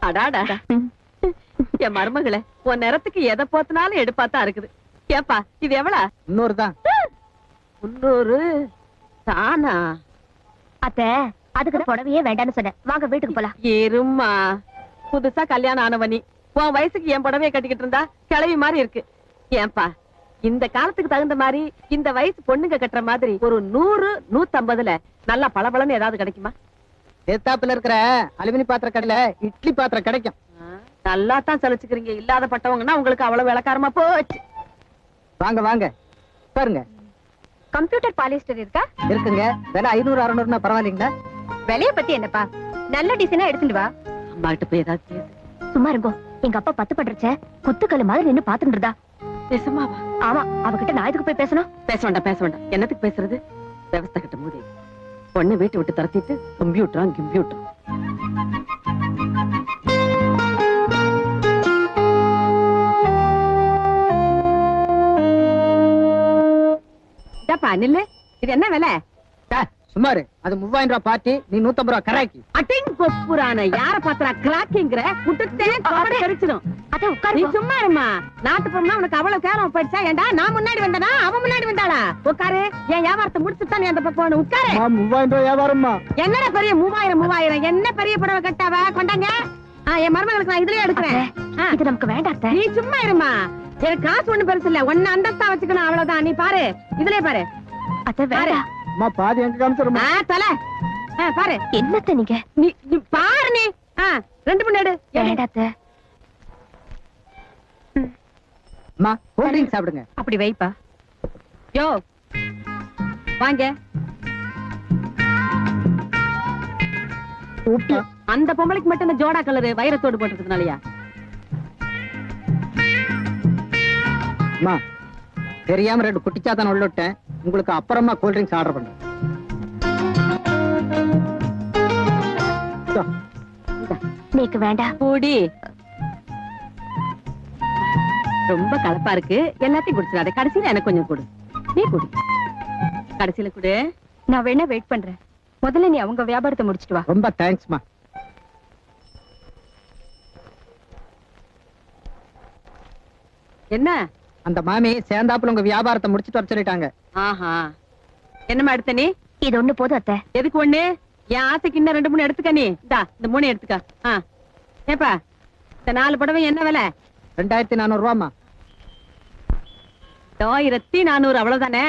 அடாடா என் மருமகளே உன் நேரத்துக்கு எதை போத்தினாலும் எடுப்பாத்தான் இருக்குது. ஏப்பா இது எவ்வளவு? 300 தான். 300 தானா? அத்த அதுக்கு புடவையே வேண்டான்னு சொன்னேன். வாங்க வீட்டுக்கு போலாம். இருமா, புதுசா கல்யாணம் ஆனவனி உன் வயசுக்கு என் புடவைய கட்டிக்கிட்டு இருந்தா கிளவி மாதிரி இருக்கு. ஏன்பா இந்த காலத்துக்கு தகுந்த மாதிரி இந்த வயசு பொண்ணுங்க கட்டுற மாதிரி ஒரு 100 150ல நல்லா பளபளன்னு ஏதாவது கிடைக்குமா? ஏத்தாப்புல இருக்கிற அலுமினி பாத்திர கடையில இட்லி பாத்திரம் கிடைக்கும். நல்லா தான் சலிச்சுக்கிறீங்க. இல்லாத பட்டவங்கன்னா உங்களுக்கு அவ்வளவு விளக்காரமா போச்சு. வாங்க வாங்க பாருங்க. கம்ப்யூட்டர் பாலிஸ்டர் இருக்கா? இருக்குங்க. விலை 500 600னா பரவாயில்லைங்களா? விலைய பத்தி என்னப்பா, நல்ல டிசைனா எடுத்துட்டு வா. அம்மா கிட்ட போய் ஏதாவது கேளு. சும்மா இருங்கோ. எங்க அப்பா 10 பண்றச்ச குத்துக்கல்லு மாதிரி நின்னு பாத்துட்டு இருந்தா. பேசுமாவா? ஆமா, அவகிட்ட நான் எதுக்கு போய் பேசணும்? பேச வேண்டாம். என்னத்துக்கு பேசுறது? விவசாய கிட்ட மோதி பொண்ணு வீட்டை விட்டு துரத்திட்டு கம்ப்யூட்டர் நில்லு. இது என்ன விலை? சுமாரு அது 3000 ரூபாய் பார்ட்டி, நீ 150 ரூபாய் கராக்கி. அட்டிங் கொப்புரான யார பாத்திரா கிராக்கிங்கற குட்டத்தே கோட கரிச்சிடும். அத உட்காரு. நீ சும்மா இருமா. நாட்டு பொண்ணா உனக்கு அவ்வளவு கேவலம் போயிடுச்சா? ஏண்டா நான் முன்னாடி வந்தனா அவ முன்னாடி வந்தாளா? உட்காரு. என் வியாபாரத்தை முடிச்சுட்டு நீ அந்த பக்கம் உட்காரு. 3000 ரூபாய் வியாபாரம்மா. என்னடா பெரிய 3000 என்ன பெரிய புடவை கட்டாவ கொண்டாங்க. என் மருமகளுக்கு நான் இதுலயே எடுக்கிறேன். இது நமக்கு வேண்டாம். நீ சும்மா இருமா. எனக்கு காசு ஒண்ணு பெருசு இல்ல. ஒன்னு அந்தஸ்தா வச்சுக்கணும் அவ்வளவுதான். நீ பாரு, இதுலயே பாரு. அத வேற அம்மா பாதி எங்க காமிச்சறமா? தல பாரு. என்னத்த நீங்க? நீ பாரு. நீ 2 மணி எடு. வேண்டாத்த. அம்மா கூல் ட்ரிங்க் சாப்பிடுங்க. அப்படி வைப்பா. யோ வாங்க. அந்த பொம்பளைக்கு மட்டும் இந்த ஜோடா கலரு வைரத்தோடு போட்டுறதுனாலயா? அம்மா தெரியாம 2 குட்டிச்சாத்தான் உள்ளிட்டேன். உங்களுக்கு அப்புறமா கூல் ட்ரிங்க்ஸ் ஆர்டர் பண்றேன். நீக்கு வேண்டாம். கூடி ரொம்ப கலப்பா இருக்கு. எல்லாத்தையும் குடிச்சிடாத. கடைசியில எனக்கு கொஞ்சம் கொடு. நீ குடி. கடைசியில குடு. நான் வேணா வெயிட் பண்றேன். முதல்ல நீ அவங்க வியாபாரத்தை முடிச்சிட்டு வா. ரொம்ப தேங்க்ஸ்மா. என்ன அந்த மாமி சேர்ந்தாப்புல உங்க வியாபாரத்தை முடிச்சிட்டு வர சொல்லிட்டாங்க. ஆஹா, என்னமா எடுத்த நீ? இது ஒண்ணு போதும் அத்தை. எதுக்கு ஒண்ணு? என் ஆசைக்கு இன்னும் 2 3 எடுத்துக்க. நீ இந்த 3 எடுத்துக்க. ஏப்பா இந்த 4 புடவை என்ன விலை? 2400 ரூபாய்மா. 1400 அவ்வளவுதானே?